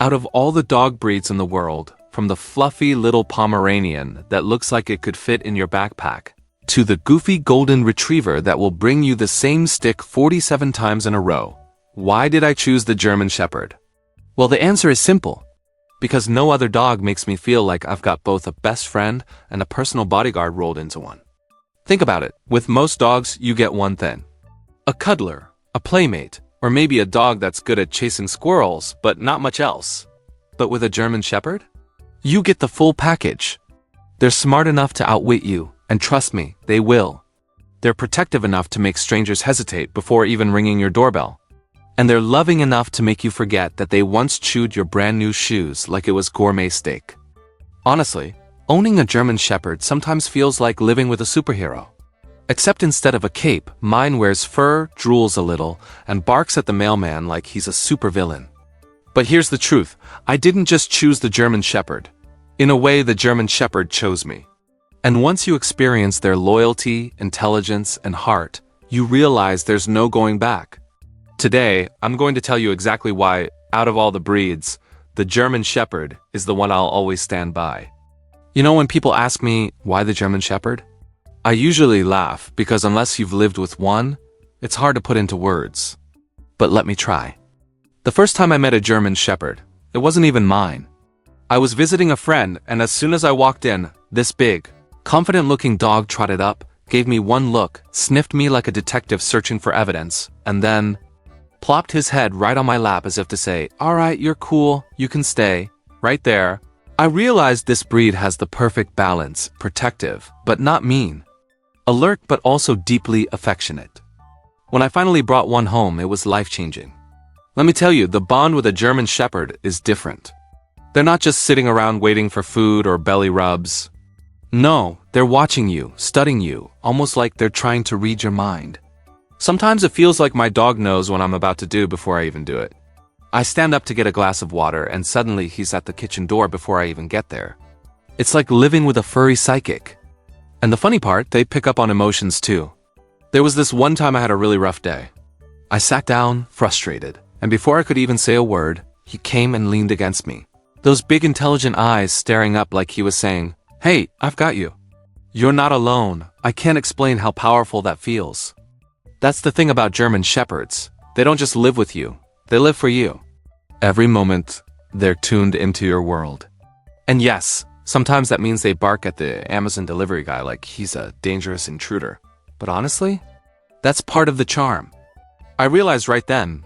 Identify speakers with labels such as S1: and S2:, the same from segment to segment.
S1: Out of all the dog breeds in the world, from the fluffy little Pomeranian that looks like it could fit in your backpack, to the goofy golden retriever that will bring you the same stick 47 times in a row, why did I choose the German Shepherd? Well, the answer is simple. Because no other dog makes me feel like I've got both a best friend and a personal bodyguard rolled into one. Think about it. With most dogs, you get one thing. A cuddler, a playmate, or maybe a dog that's good at chasing squirrels, but not much else. But with a German Shepherd, you get the full package. They're smart enough to outwit you, and trust me, they will. They're protective enough to make strangers hesitate before even ringing your doorbell. And they're loving enough to make you forget that they once chewed your brand new shoes like it was gourmet steak. Honestly, owning a German Shepherd sometimes feels like living with a superhero. Except instead of a cape, mine wears fur, drools a little, and barks at the mailman like he's a supervillain. But here's the truth, I didn't just choose the German Shepherd. In a way, the German Shepherd chose me. And once you experience their loyalty, intelligence, and heart, you realize there's no going back. Today, I'm going to tell you exactly why, out of all the breeds, the German Shepherd is the one I'll always stand by. You know, when people ask me, why the German Shepherd? I usually laugh because unless you've lived with one, it's hard to put into words. But let me try. The first time I met a German Shepherd, it wasn't even mine. I was visiting a friend, and as soon as I walked in, this big, confident-looking dog trotted up, gave me one look, sniffed me like a detective searching for evidence, and then plopped his head right on my lap as if to say, "All right, you're cool, you can stay." Right there, I realized this breed has the perfect balance, protective, but not mean. Alert but also deeply affectionate. When I finally brought one home, it was life-changing. Let me tell you, the bond with a German Shepherd is different. They're not just sitting around waiting for food or belly rubs. No, they're watching you, studying you, almost like they're trying to read your mind. Sometimes it feels like my dog knows what I'm about to do before I even do it. I stand up to get a glass of water, and suddenly he's at the kitchen door before I even get there. It's like living with a furry psychic. And the funny part, they pick up on emotions too. There was this one time I had a really rough day. I sat down, frustrated, and before I could even say a word, he came and leaned against me. Those big intelligent eyes staring up like he was saying, "Hey, I've got you. You're not alone." I can't explain how powerful that feels. That's the thing about German Shepherds. They don't just live with you, they live for you. Every moment, they're tuned into your world. And yes, sometimes that means they bark at the Amazon delivery guy like he's a dangerous intruder. But honestly, that's part of the charm. I realized right then,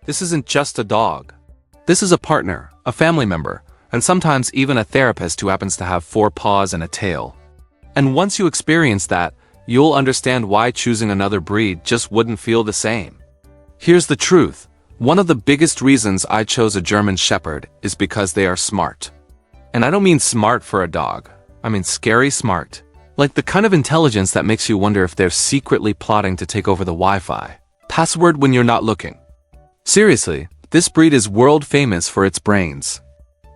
S1: this isn't just a dog. This is a partner, a family member, and sometimes even a therapist who happens to have 4 paws and a tail. And once you experience that, you'll understand why choosing another breed just wouldn't feel the same. Here's the truth. One of the biggest reasons I chose a German Shepherd is because they are smart. And I don't mean smart for a dog. I mean scary smart. Like the kind of intelligence that makes you wonder if they're secretly plotting to take over the Wi-Fi. Password when you're not looking. Seriously, this breed is world famous for its brains.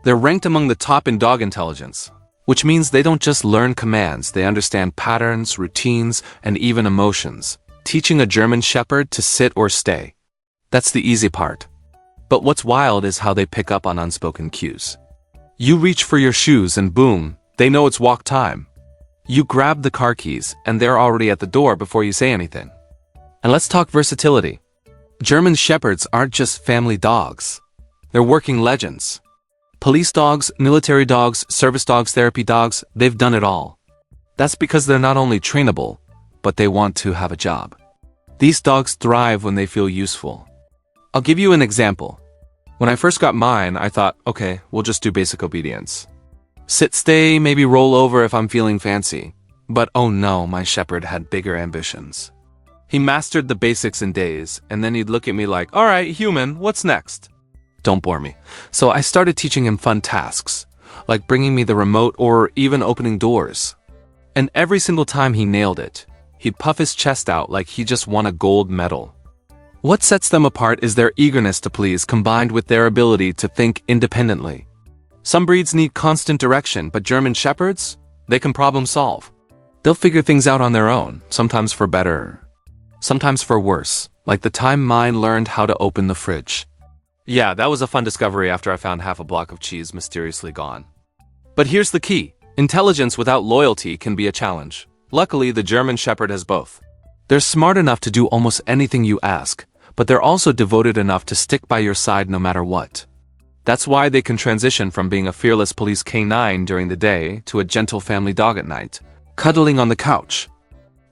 S1: They're ranked among the top in dog intelligence, which means they don't just learn commands, they understand patterns, routines, and even emotions. Teaching a German Shepherd to sit or stay. That's the easy part. But what's wild is how they pick up on unspoken cues. You reach for your shoes and boom, they know it's walk time. You grab the car keys and they're already at the door before you say anything. And let's talk versatility. German Shepherds aren't just family dogs. They're working legends. Police dogs, military dogs, service dogs, therapy dogs, they've done it all. That's because they're not only trainable, but they want to have a job. These dogs thrive when they feel useful. I'll give you an example. When I first got mine, I thought, okay, we'll just do basic obedience. Sit, stay, maybe roll over if I'm feeling fancy. But oh no, my Shepherd had bigger ambitions. He mastered the basics in days, and then he'd look at me like, all right, human, what's next? Don't bore me. So I started teaching him fun tasks, like bringing me the remote or even opening doors. And every single time he nailed it, he'd puff his chest out like he just won a gold medal. What sets them apart is their eagerness to please combined with their ability to think independently. Some breeds need constant direction, but German Shepherds, they can problem solve. They'll figure things out on their own, sometimes for better, sometimes for worse, like the time mine learned how to open the fridge. Yeah, that was a fun discovery after I found half a block of cheese mysteriously gone. But here's the key. Intelligence without loyalty can be a challenge. Luckily, the German Shepherd has both. They're smart enough to do almost anything you ask, but they're also devoted enough to stick by your side no matter what. That's why they can transition from being a fearless police canine during the day to a gentle family dog at night, cuddling on the couch.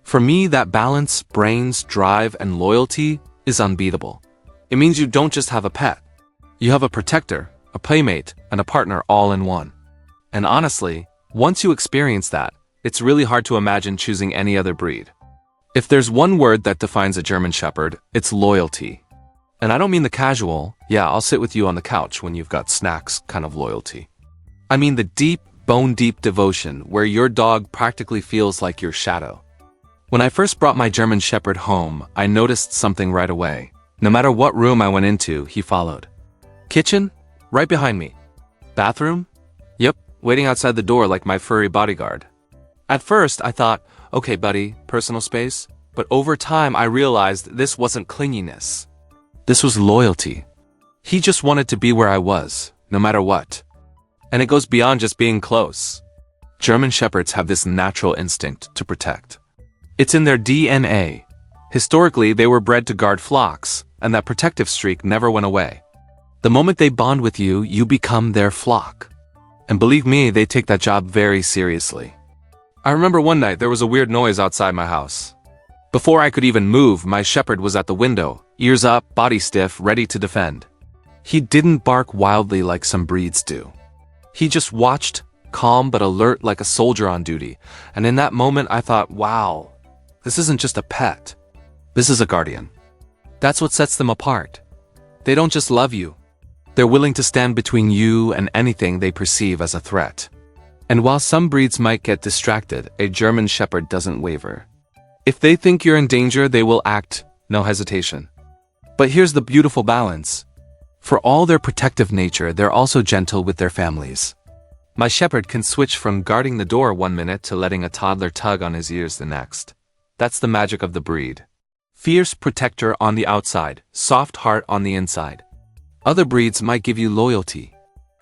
S1: For me, that balance, brains, drive, and loyalty is unbeatable. It means you don't just have a pet. You have a protector, a playmate, and a partner all in one. And honestly, once you experience that, it's really hard to imagine choosing any other breed. If there's one word that defines a German Shepherd, it's loyalty. And I don't mean the casual, yeah, I'll sit with you on the couch when you've got snacks kind of loyalty. I mean the deep, bone-deep devotion where your dog practically feels like your shadow. When I first brought my German Shepherd home, I noticed something right away. No matter what room I went into, he followed. Kitchen? Right behind me. Bathroom? Yep, waiting outside the door like my furry bodyguard. At first, I thought, okay, buddy, personal space. But over time, I realized this wasn't clinginess. This was loyalty. He just wanted to be where I was, no matter what. And it goes beyond just being close. German Shepherds have this natural instinct to protect. It's in their DNA. Historically, they were bred to guard flocks, and that protective streak never went away. The moment they bond with you, you become their flock. And believe me, they take that job very seriously. I remember one night there was a weird noise outside my house. Before I could even move, my shepherd was at the window, ears up, body stiff, ready to defend. He didn't bark wildly like some breeds do. He just watched, calm but alert like a soldier on duty, and in that moment I thought, wow, this isn't just a pet. This is a guardian. That's what sets them apart. They don't just love you. They're willing to stand between you and anything they perceive as a threat. And while some breeds might get distracted, a German Shepherd doesn't waver. If they think you're in danger, they will act, no hesitation. But here's the beautiful balance. For all their protective nature, they're also gentle with their families. My shepherd can switch from guarding the door one minute to letting a toddler tug on his ears the next. That's the magic of the breed. Fierce protector on the outside, soft heart on the inside. Other breeds might give you loyalty.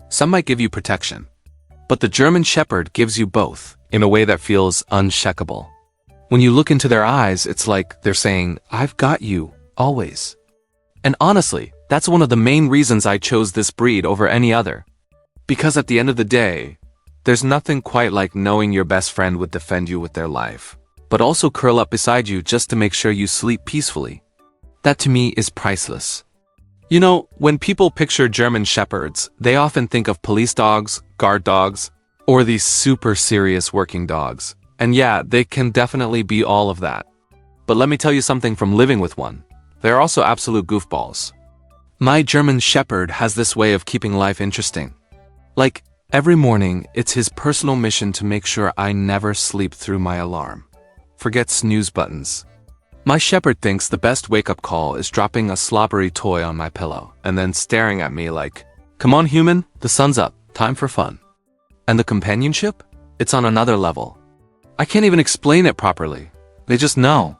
S1: Some might give you protection. But the German Shepherd gives you both, in a way that feels unshakable. When you look into their eyes, it's like they're saying, I've got you, always. And honestly, that's one of the main reasons I chose this breed over any other. Because at the end of the day, there's nothing quite like knowing your best friend would defend you with their life, but also curl up beside you just to make sure you sleep peacefully. That to me is priceless. You know, when people picture German Shepherds, they often think of police dogs, guard dogs, or these super serious working dogs. And yeah, they can definitely be all of that. But let me tell you something from living with one. They're also absolute goofballs. My German Shepherd has this way of keeping life interesting. Like, every morning, it's his personal mission to make sure I never sleep through my alarm. Forget snooze buttons. My shepherd thinks the best wake-up call is dropping a slobbery toy on my pillow and then staring at me like, come on human, the sun's up, time for fun. And the companionship? It's on another level. I can't even explain it properly. They just know.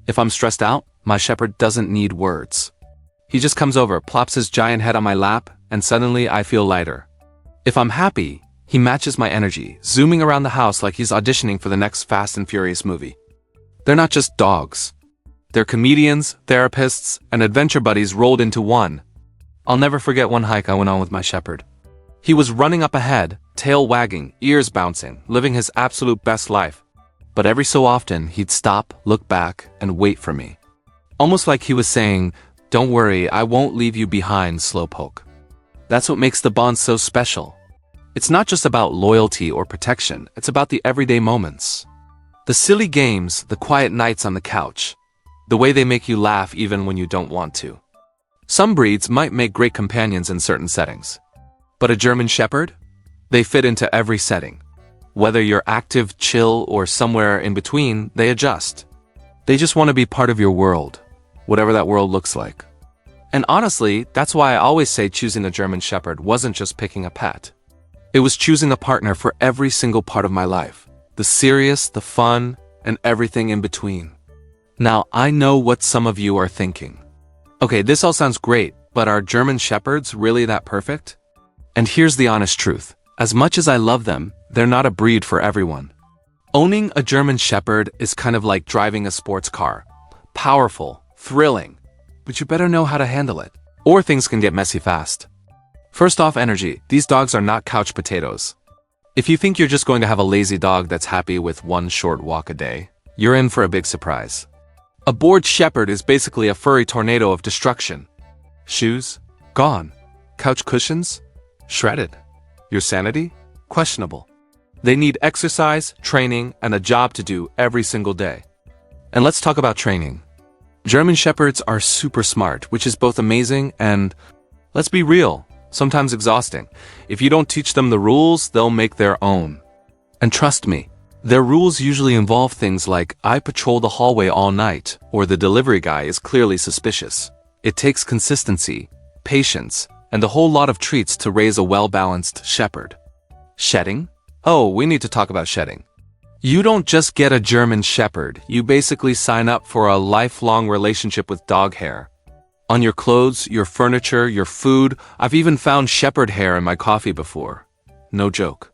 S1: If I'm stressed out, my shepherd doesn't need words. He just comes over, plops his giant head on my lap, and suddenly I feel lighter. If I'm happy, he matches my energy, zooming around the house like he's auditioning for the next Fast and Furious movie. They're not just dogs. They're comedians, therapists, and adventure buddies rolled into one. I'll never forget one hike I went on with my shepherd. He was running up ahead, tail wagging, ears bouncing, living his absolute best life. But every so often, he'd stop, look back, and wait for me. Almost like he was saying, don't worry, I won't leave you behind, slowpoke. That's what makes the bond so special. It's not just about loyalty or protection, it's about the everyday moments. The silly games, the quiet nights on the couch. The way they make you laugh even when you don't want to. Some breeds might make great companions in certain settings. But a German Shepherd? They fit into every setting. Whether you're active, chill, or somewhere in between, they adjust. They just want to be part of your world, whatever that world looks like. And honestly, that's why I always say choosing a German Shepherd wasn't just picking a pet. It was choosing a partner for every single part of my life. The serious, the fun, and everything in between. Now, I know what some of you are thinking. Okay, this all sounds great, But are German Shepherds really that perfect? And here's the honest truth. As much as I love them, they're not a breed for everyone. Owning a German Shepherd is kind of like driving a sports car. Powerful, thrilling, but you better know how to handle it, or things can get messy fast. First off, energy. These dogs are not couch potatoes. If you think you're just going to have a lazy dog that's happy with one short walk a day, you're in for a big surprise. A bored shepherd is basically a furry tornado of destruction. Shoes? Gone. Couch cushions? Shredded. Your sanity? Questionable. They need exercise, training, and a job to do every single day. And let's talk about training. German Shepherds are super smart, which is both amazing and, let's be real, sometimes exhausting. If you don't teach them the rules, they'll make their own. And trust me, their rules usually involve things like, I patrol the hallway all night, or the delivery guy is clearly suspicious. It takes consistency, patience, and a whole lot of treats to raise a well-balanced shepherd. Shedding? Oh, we need to talk about shedding. You don't just get a German Shepherd, you basically sign up for a lifelong relationship with dog hair. On your clothes, your furniture, your food, I've even found shepherd hair in my coffee before. No joke.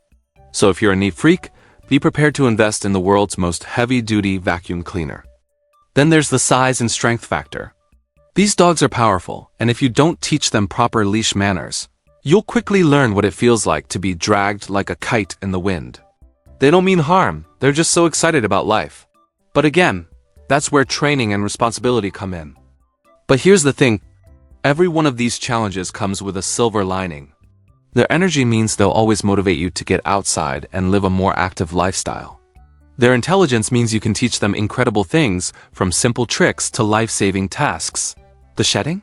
S1: So if you're a neat freak, be prepared to invest in the world's most heavy-duty vacuum cleaner. Then there's the size and strength factor. These dogs are powerful, and if you don't teach them proper leash manners, you'll quickly learn what it feels like to be dragged like a kite in the wind. They don't mean harm, they're just so excited about life. But again, that's where training and responsibility come in. But here's the thing, every one of these challenges comes with a silver lining. Their energy means they'll always motivate you to get outside and live a more active lifestyle. Their intelligence means you can teach them incredible things, from simple tricks to life-saving tasks. The shedding?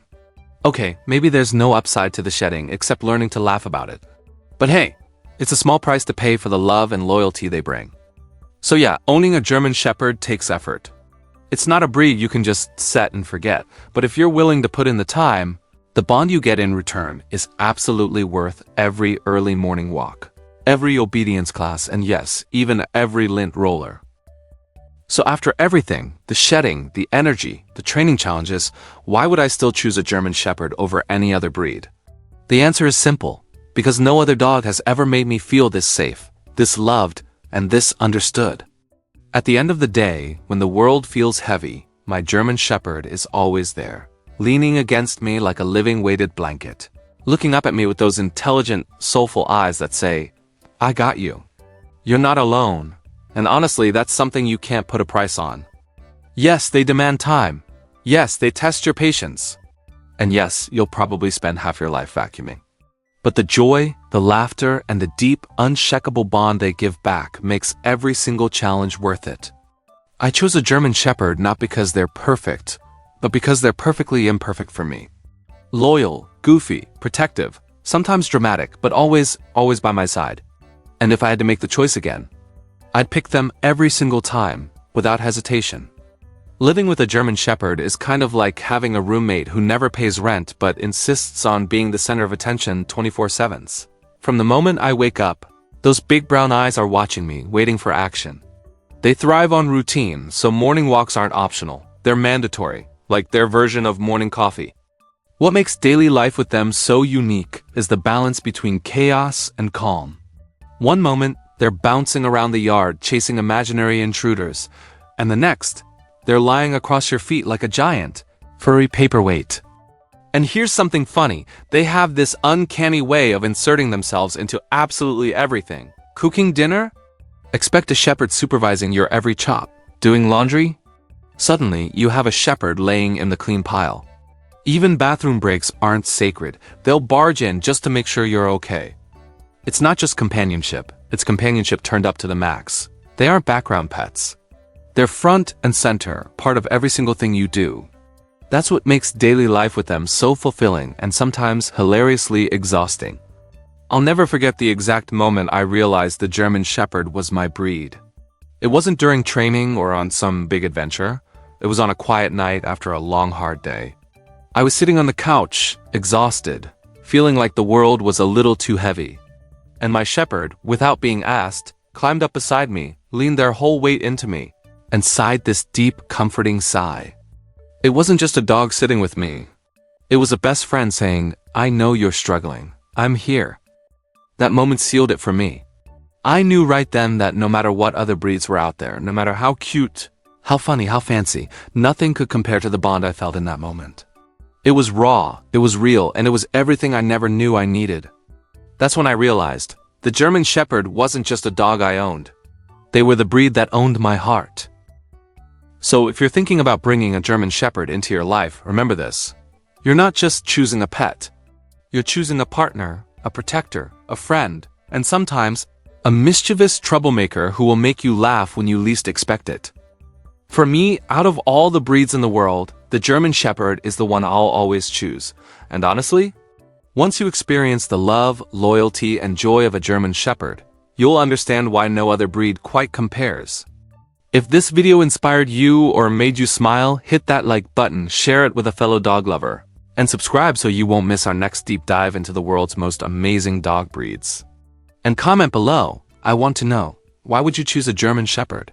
S1: Okay, maybe there's no upside to the shedding except learning to laugh about it. But hey, it's a small price to pay for the love and loyalty they bring. So yeah, owning a German Shepherd takes effort. It's not a breed you can just set and forget, but if you're willing to put in the time, the bond you get in return is absolutely worth every early morning walk, every obedience class, and yes, even every lint roller. So after everything, the shedding, the energy, the training challenges, why would I still choose a German Shepherd over any other breed? The answer is simple, because no other dog has ever made me feel this safe, this loved, and this understood. At the end of the day, when the world feels heavy, my German Shepherd is always there, leaning against me like a living weighted blanket, looking up at me with those intelligent, soulful eyes that say, I got you. You're not alone. And honestly, that's something you can't put a price on. Yes, they demand time. Yes, they test your patience. And yes, you'll probably spend half your life vacuuming. But the joy, the laughter, and the deep, unshakable bond they give back makes every single challenge worth it. I chose a German Shepherd not because they're perfect, but because they're perfectly imperfect for me. Loyal, goofy, protective, sometimes dramatic, but always by my side. And if I had to make the choice again, I'd pick them every single time, without hesitation. Living with a German Shepherd is kind of like having a roommate who never pays rent but insists on being the center of attention 24/7. From the moment I wake up, those big brown eyes are watching me, waiting for action. They thrive on routine, so morning walks aren't optional. They're mandatory, like their version of morning coffee. What makes daily life with them so unique is the balance between chaos and calm. One moment, they're bouncing around the yard, chasing imaginary intruders, and the next, they're lying across your feet like a giant, furry paperweight. And here's something funny, they have this uncanny way of inserting themselves into absolutely everything. Cooking dinner? Expect a shepherd supervising your every chop. Doing laundry? Suddenly, you have a shepherd laying in the clean pile. Even bathroom breaks aren't sacred. They'll barge in just to make sure you're okay. It's not just companionship, it's companionship turned up to the max. They aren't background pets. They're front and center, part of every single thing you do. That's what makes daily life with them so fulfilling and sometimes hilariously exhausting. I'll never forget the exact moment I realized the German Shepherd was my breed. It wasn't during training or on some big adventure. It was on a quiet night after a long, hard day. I was sitting on the couch, exhausted, feeling like the world was a little too heavy. And my shepherd, without being asked, climbed up beside me, leaned their whole weight into me, and sighed this deep, comforting sigh. It wasn't just a dog sitting with me. It was a best friend saying, "I know you're struggling. I'm here." That moment sealed it for me. I knew right then that no matter what other breeds were out there, no matter how cute, how funny, how fancy, nothing could compare to the bond I felt in that moment. It was raw, it was real, and it was everything I never knew I needed. That's when I realized, the German Shepherd wasn't just a dog I owned. They were the breed that owned my heart. So if you're thinking about bringing a German Shepherd into your life, remember this. You're not just choosing a pet. You're choosing a partner, a protector, a friend, and sometimes, a mischievous troublemaker who will make you laugh when you least expect it. For me, out of all the breeds in the world, the German Shepherd is the one I'll always choose. And honestly, once you experience the love, loyalty, and joy of a German Shepherd, you'll understand why no other breed quite compares. If this video inspired you or made you smile, hit that like button, share it with a fellow dog lover, and subscribe so you won't miss our next deep dive into the world's most amazing dog breeds. And comment below. I want to know, why would you choose a German Shepherd?